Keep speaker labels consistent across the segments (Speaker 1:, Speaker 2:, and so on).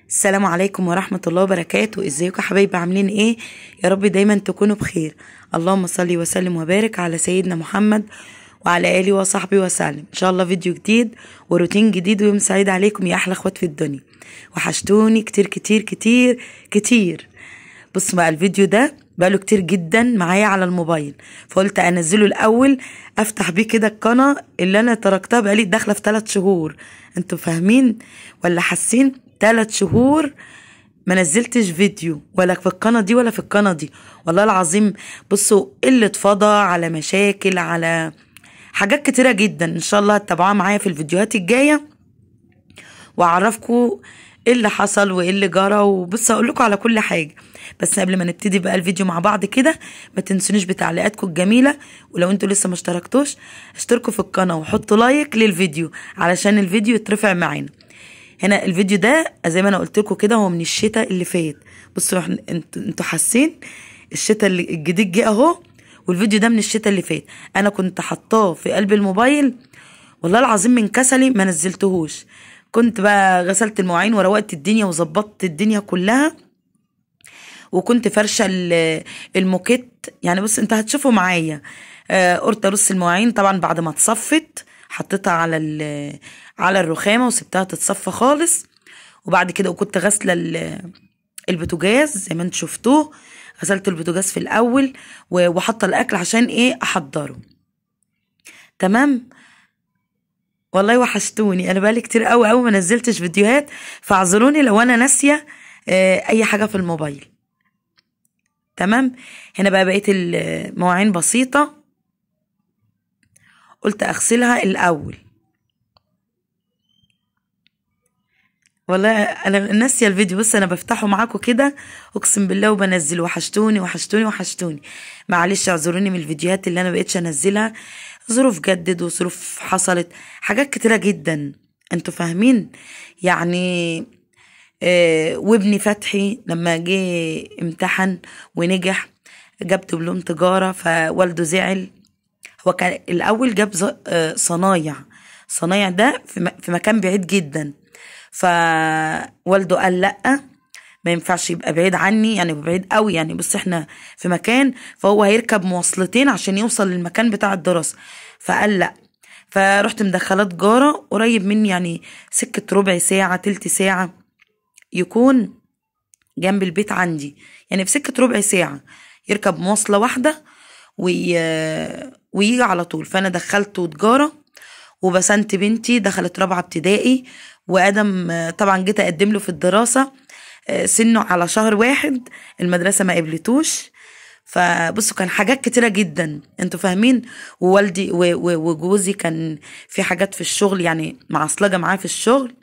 Speaker 1: السلام عليكم ورحمة الله وبركاته. ازيكم يا حبايبي؟ عاملين ايه؟ يا رب دايما تكونوا بخير. اللهم صل وسلم وبارك على سيدنا محمد وعلى آله وصحبه وسلم. ان شاء الله فيديو جديد وروتين جديد ويوم سعيد عليكم يا احلى اخوات في الدنيا. وحشتوني كتير كتير كتير كتير. بص بقى، الفيديو ده بقاله كتير جدا معايا على الموبايل، فقلت انزله الاول افتح بيه كده القناة اللي انا تركتها بقالي داخله في 3 شهور. انتوا فاهمين ولا حاسين؟ 3 شهور ما نزلتش فيديو، ولا في القناة دي ولا في القناة دي، والله العظيم. بصوا، قلة فضا على مشاكل على حاجات كتيرة جدا. ان شاء الله هتتابعوها معايا في الفيديوهات الجاية واعرفكم ايه اللي حصل وايه اللي جرى، وبص اقول لكم على كل حاجة. بس قبل ما نبتدي بقى الفيديو مع بعض كده، ما تنسونيش بتعليقاتكم الجميلة، ولو انتوا لسه ما اشتركتوش اشتركوا في القناة وحطوا لايك للفيديو علشان الفيديو يترفع معانا. هنا الفيديو ده زي ما انا قلت لكم كده هو من الشتاء اللي فات. بصوا انتوا حاسين الشتاء اللي الجديد جه اهو، والفيديو ده من الشتاء اللي فات. انا كنت حطاه في قلب الموبايل، والله العظيم من كسلي ما نزلتهوش. كنت بقى غسلت المواعين وروقت الدنيا وظبطت الدنيا كلها، وكنت فرشه الموكيت. يعني بص انت هتشوفوا معايا. قلت ارص المواعين طبعا بعد ما اتصفت، حطيتها على الرخامه وسبتها تتصفى خالص. وبعد كده وكنت غاسله البوتاجاز زي ما انتوا شفتوه. غسلت البوتاجاز في الاول وحاطه الاكل عشان ايه احضره. تمام. والله وحشتوني، انا بقالي كتير قوي قوي ما نزلتش فيديوهات، فاعذروني لو انا ناسيه اي حاجه في الموبايل. تمام. هنا بقى بقيت المواعين بسيطه، قلت اغسلها الاول. والله انا ناسيه الفيديو، بص انا بفتحه معاكم كده اقسم بالله وبنزل. وحشتوني وحشتوني وحشتوني. معلش اعذروني من الفيديوهات اللي انا بقيتش انزلها، ظروف جدد وظروف حصلت، حاجات كتيره جدا. انتوا فاهمين يعني. وابني فتحي لما جه امتحن ونجح، جاب دبلوم تجاره، فوالده زعل. هو كان الاول جاب صنايع ده في مكان بعيد جدا، فوالده قال لأ، ما ينفعش يبقى بعيد عني، يعني بعيد قوي. يعني بص احنا في مكان، فهو هيركب مواصلتين عشان يوصل للمكان بتاع الدراسة، فقال لأ. فرحت مدخلة تجارة قريب مني، يعني سكة ربع ساعة تلت ساعة يكون جنب البيت عندي، يعني في سكة ربع ساعة يركب مواصلة واحدة ويجي على طول. فأنا دخلته تجارة وبسنت بنتي دخلت 4 ابتدائي، وادم طبعا جيت اقدم له في الدراسه، سنه على شهر 1 المدرسه ما قبلتوش. فبصوا كان حاجات كتيره جدا. انتوا فاهمين. ووالدي وجوزي كان في حاجات في الشغل، يعني معصلجه معاه في الشغل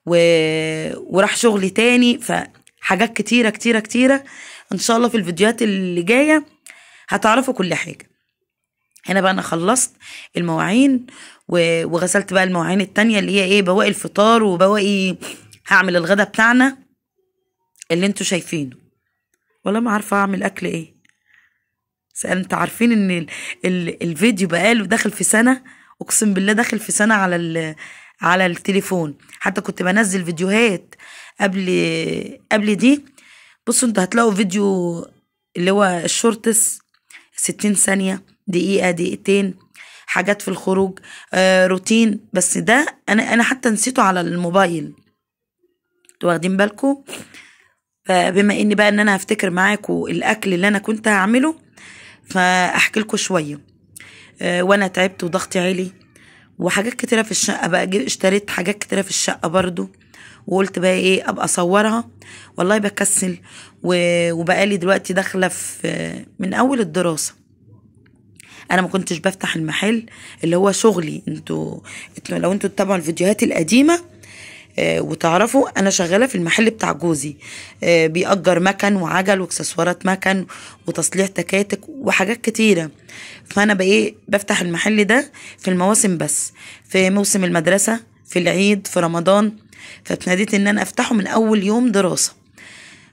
Speaker 1: وراح شغل تاني، فحاجات كتيره كتيره كتيره. ان شاء الله في الفيديوهات اللي جايه هتعرفوا كل حاجه. هنا بقى انا خلصت المواعين وغسلت بقى المواعين التانية اللي هي ايه بواقي الفطار وبواقي هعمل الغدا بتاعنا اللي انتوا شايفينه. والله ما عارفه اعمل اكل ايه. انتوا عارفين ان الفيديو بقاله داخل في سنه، اقسم بالله داخل في سنه على التليفون. حتى كنت بنزل فيديوهات قبل دي. بصوا انتوا هتلاقوا فيديو اللي هو الشورتس 60 ثانيه، دقيقه دقيقتين، حاجات في الخروج، روتين. بس ده انا حتى نسيته على الموبايل. انتوا واخدين بالكم؟ فبما اني بقى ان انا هفتكر معاكم الاكل اللي انا كنت هعمله، فاحكي لكم شويه. وانا تعبت وضغطي عالي وحاجات كتيره في الشقه، بقى اشتريت حاجات كتيره في الشقه برضو، وقلت بقى ايه ابقى اصورها. والله بكسل. وبقالي دلوقتي داخله في من اول الدراسه انا ما كنتش بفتح المحل اللي هو شغلي. انتوا لو انتوا تتابعوا الفيديوهات القديمه وتعرفوا انا شغاله في المحل بتاع جوزي، بيأجر مكن وعجل واكسسوارات مكن وتصليح تكاتك وحاجات كتيره. فانا بقى بفتح المحل ده في المواسم، بس في موسم المدرسه، في العيد، في رمضان. فاتناديت ان انا افتحه من اول يوم دراسه.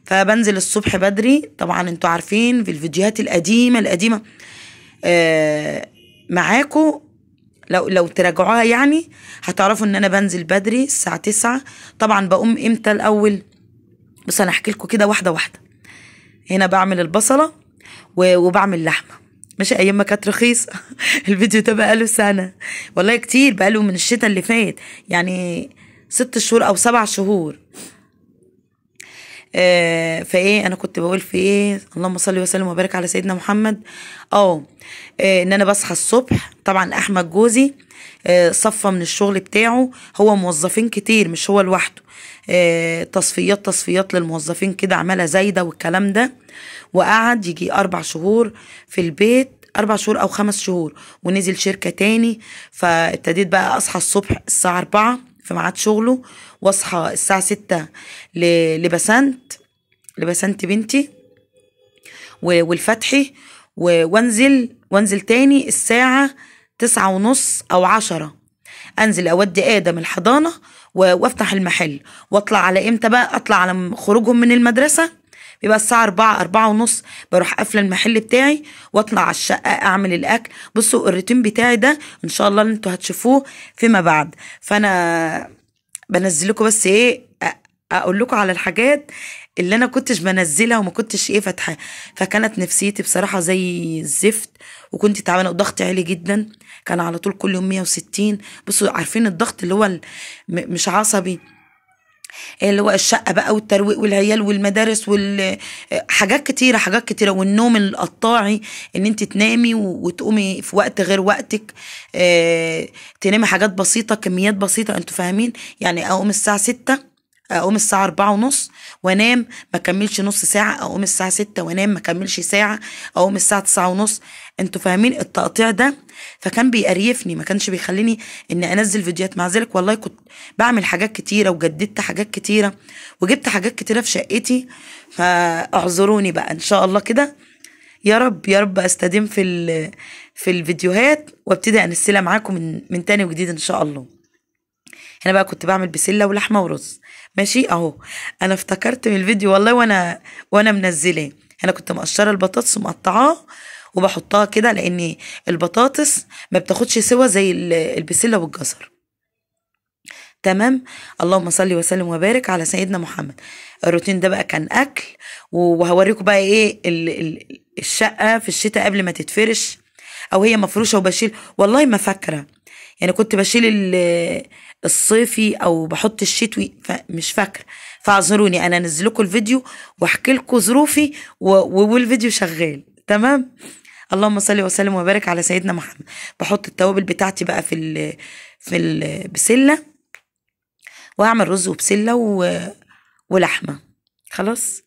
Speaker 1: فبنزل الصبح بدري، طبعا انتوا عارفين في الفيديوهات القديمه معاكم لو تراجعوها يعني هتعرفوا ان انا بنزل بدري الساعة 9. طبعا بقوم امتى الاول؟ بس انا احكي لكم كده واحدة واحدة. هنا بعمل البصلة وبعمل لحمة، ماشي، ايام ما كانت رخيصة. الفيديو ده بقاله سنة والله، كتير، بقاله من الشتاء اللي فات، يعني 6 شهور او 7 شهور. فايه انا كنت بقول في ايه؟ اللهم صل وسلم وبارك على سيدنا محمد. ان انا بصحى الصبح. طبعا احمد جوزي صفى من الشغل بتاعه، هو موظفين كتير مش هو لوحده، تصفيات للموظفين كده، عمالة زايدة والكلام ده. وقعد يجي 4 شهور في البيت، 4 شهور او 5 شهور، ونزل شركة تاني. فابتديت بقى اصحى الصبح الساعة 4 في ميعاد شغله، واصحى الساعة 6 لبسنت بنتي والفتحي، وانزل تاني الساعة 9:30 او 10، انزل اودي ادم الحضانة وافتح المحل. واطلع على امتى بقى؟ اطلع على خروجهم من المدرسة، بيبقى الساعة 4:30 بروح قافلة المحل بتاعي واطلع على الشقة اعمل الاكل. بصوا الروتين بتاعي ده ان شاء الله انتوا هتشوفوه فيما بعد. فانا بنزل لكم بس ايه، اقول لكم على الحاجات اللي انا كنتش بنزلها وما كنتش ايه فاتحه. فكانت نفسيتي بصراحه زي الزفت، وكنت تعبانه وضغطي عالي جدا، كان على طول كل يوم 160. بصوا عارفين الضغط اللي هو مش عصبي، اللي هو الشقه بقى والترويق والعيال والمدارس حاجات كتيره، والنوم القطاعي، ان انت تنامي وتقومي في وقت غير وقتك، تنامي حاجات بسيطه، كميات بسيطه، انتوا فاهمين يعني. اقوم الساعه 6، اقوم الساعه 4:30 وانام ما كملش نص ساعه، اقوم الساعه 6 وانام ما كملش ساعه، اقوم الساعه 9:30. انتوا فاهمين التقطيع ده؟ فكان بيقريفني، ما كانش بيخليني اني انزل فيديوهات. مع ذلك والله كنت بعمل حاجات كتيره وجددت حاجات كتيره وجبت حاجات كتيره في شقتي. فاعذروني بقى ان شاء الله كده، يا رب يا رب استديم في الفيديوهات وابتدي انزلها معاكم من تاني وجديد ان شاء الله. هنا بقى كنت بعمل بسله ولحمه ورز، ماشي اهو. انا افتكرت من الفيديو والله وانا منزلاه. هنا كنت مقشره البطاطس ومقطعاه وبحطها كده، لان البطاطس ما بتاخدش سوا زي البسله والجزر. تمام. اللهم صل وسلم وبارك على سيدنا محمد. الروتين ده بقى كان اكل. وهوريكم بقى ايه الشقه في الشتاء قبل ما تتفرش، او هي مفروشه وبشيل، والله ما فاكره يعني. كنت بشيل الصيفي او بحط الشتوي، مش فاكره. فاعذروني، انا انزل لكم الفيديو واحكي لكم ظروفي والفيديو شغال. تمام. اللهم صل وسلم وبارك على سيدنا محمد. بحط التوابل بتاعتي بقى في البسله، واعمل رز وبسله ولحمه. خلاص.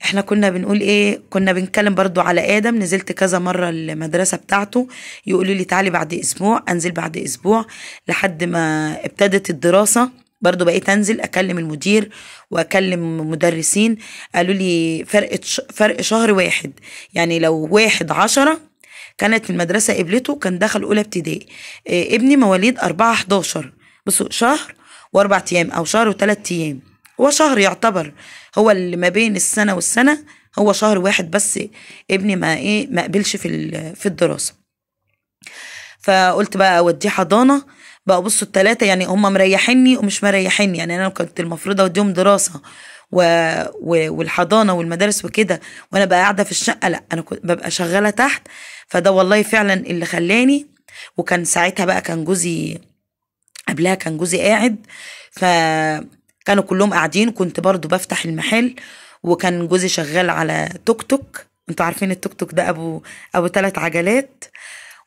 Speaker 1: احنا كنا بنقول ايه؟ كنا بنتكلم برضو على ادم. نزلت كذا مره المدرسه بتاعته، يقولوا لي تعالي بعد اسبوع، انزل بعد اسبوع، لحد ما ابتدت الدراسه. برضو بقيت انزل اكلم المدير واكلم مدرسين، قالوا لي فرق شهر واحد، يعني لو 1/10 كانت في المدرسه قبلته كان دخل اولى ابتدائي. ابني مواليد 4/11، بصوا شهر و4 ايام او شهر و3 ايام. هو شهر يعتبر، هو اللي ما بين السنة والسنة هو شهر واحد بس. ابني ما قبلش في الدراسة. فقلت بقى اوديه حضانة بقى. بصوا التلاتة يعني هم مريحيني ومش مريحيني، يعني انا كنت المفروض اوديهم دراسة والحضانة والمدارس وكده وانا بقى قاعدة في الشقة، لا انا كنت ببقى شغالة تحت. فده والله فعلا اللي خلاني. وكان ساعتها بقى كان جوزي، قبلها كان جوزي قاعد، كانوا كلهم قاعدين، وكنت برضو بفتح المحل، وكان جوزي شغال على توك توك. انتوا عارفين التوك توك ده ابو 3 عجلات.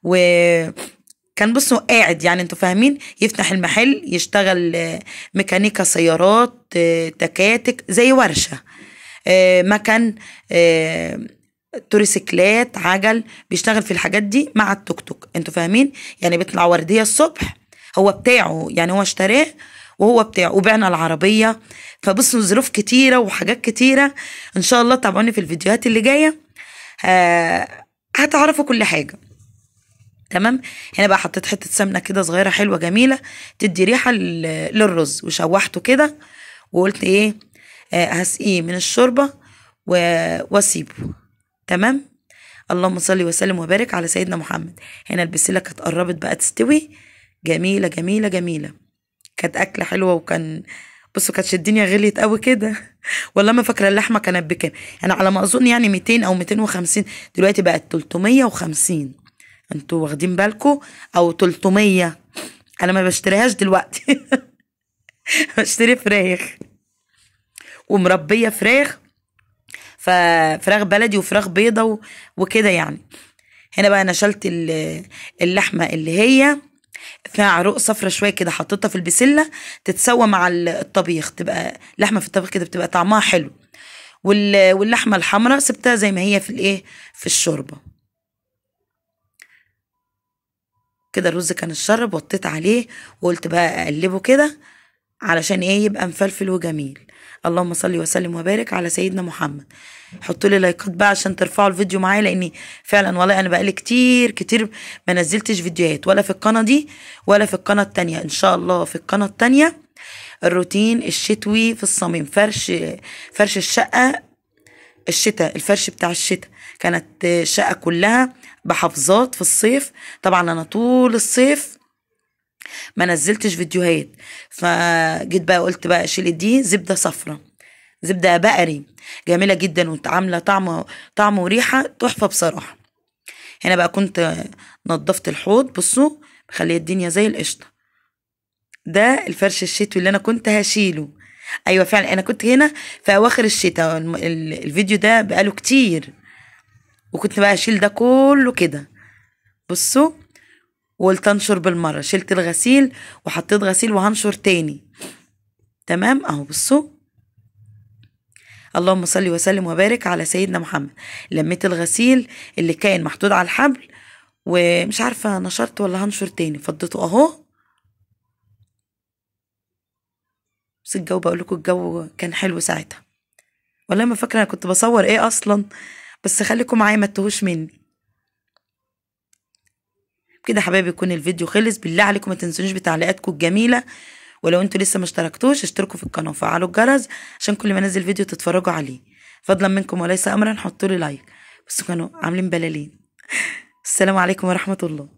Speaker 1: وكان بصوا قاعد، يعني انتوا فاهمين، يفتح المحل يشتغل ميكانيكا سيارات، تكاتك، زي ورشة، مكن، توريسيكلات، عجل، بيشتغل في الحاجات دي مع التوك توك. انتوا فاهمين يعني. بيطلع وردية الصبح، هو بتاعه يعني، هو اشتراه وهو بتاعه، وبعنا العربية. فبصوا ظروف كتيرة وحاجات كتيرة. ان شاء الله تابعوني في الفيديوهات اللي جاية، هتعرفوا كل حاجة. تمام. هنا بقى حطيت حتة سمنة كده صغيرة حلوة جميلة تدي ريحة للرز، وشوحته كده، وقلت ايه، هسقيه من الشوربة واسيبه. تمام. اللهم صل وسلم وبارك على سيدنا محمد. هنا البسلة كانت قربت بقى تستوي، جميلة جميلة جميلة. كانت أكلة حلوة، وكان بصوا كانتش الدنيا غليت قوي كده. والله ما فاكرة اللحمة كانت بكام، يعني على ما أظن يعني 200 أو 250، دلوقتي بقت 350. انتوا واخدين بالكم؟ أو 300. أنا ما بشتريهاش دلوقتي. بشتري فراخ ومربية فراخ، ففراخ بلدي وفراخ بيضة وكده يعني. هنا بقى انا شلت اللحمة اللي هي فيها عروق صفرة شوية كده، حطيتها في البسلة تتسوى مع الطبيخ، تبقى لحمة في الطبيخ كده بتبقى طعمها حلو. واللحمة الحمراء سبتها زي ما هي في الايه، في الشوربة كده. الرز كان الشرب، وطيت عليه وقلت بقى اقلبه كده علشان ايه، يبقى مفلفل وجميل. اللهم صل وسلم وبارك على سيدنا محمد. حطوا لي لايكات بقى عشان ترفعوا الفيديو معايا، لاني فعلا والله انا بقالي كتير كتير ما نزلتش فيديوهات، ولا في القناه دي ولا في القناه التانية. ان شاء الله في القناه التانية الروتين الشتوي في الصميم، فرش الشقه الشتاء، الفرش بتاع الشتاء. كانت الشقه كلها بحفظات في الصيف. طبعا انا طول الصيف ما نزلتش فيديوهات، فجيت بقى قلت بقى اشيل دي زبده صفرة، زبده بقري جميله جدا وعامله طعم وريحه تحفه بصراحه. هنا بقى كنت نضفت الحوض، بصوا مخليه الدنيا زي القشطه. ده الفرش الشتوي اللي انا كنت هشيله. ايوه فعلا انا كنت هنا في اواخر الشتاء، الفيديو ده بقاله كتير، وكنت بقى اشيل ده كله كده. بصوا وقلت انشر بالمره، شلت الغسيل وحطيت غسيل وهنشر تاني. تمام اهو بصوا. اللهم صل وسلم وبارك على سيدنا محمد. لميت الغسيل اللي كان محطوط على الحبل، ومش عارفه نشرت ولا هنشر تاني، فضيته اهو. بس الجو بقول لكم الجو كان حلو ساعتها، والله ما فاكره انا كنت بصور ايه اصلا، بس خليكم معايا ما تتوهوش مني. كده حبايبي يكون الفيديو خلص. بالله عليكم ما تنسونيش بتعليقاتكم الجميله، ولو انتوا لسه ما اشتركتوش اشتركوا في القناه وفعلوا الجرس عشان كل ما انزل فيديو تتفرجوا عليه. فضلا منكم وليس امرا، حطوا لي لايك. بس كانوا عاملين بلالين. السلام عليكم ورحمه الله.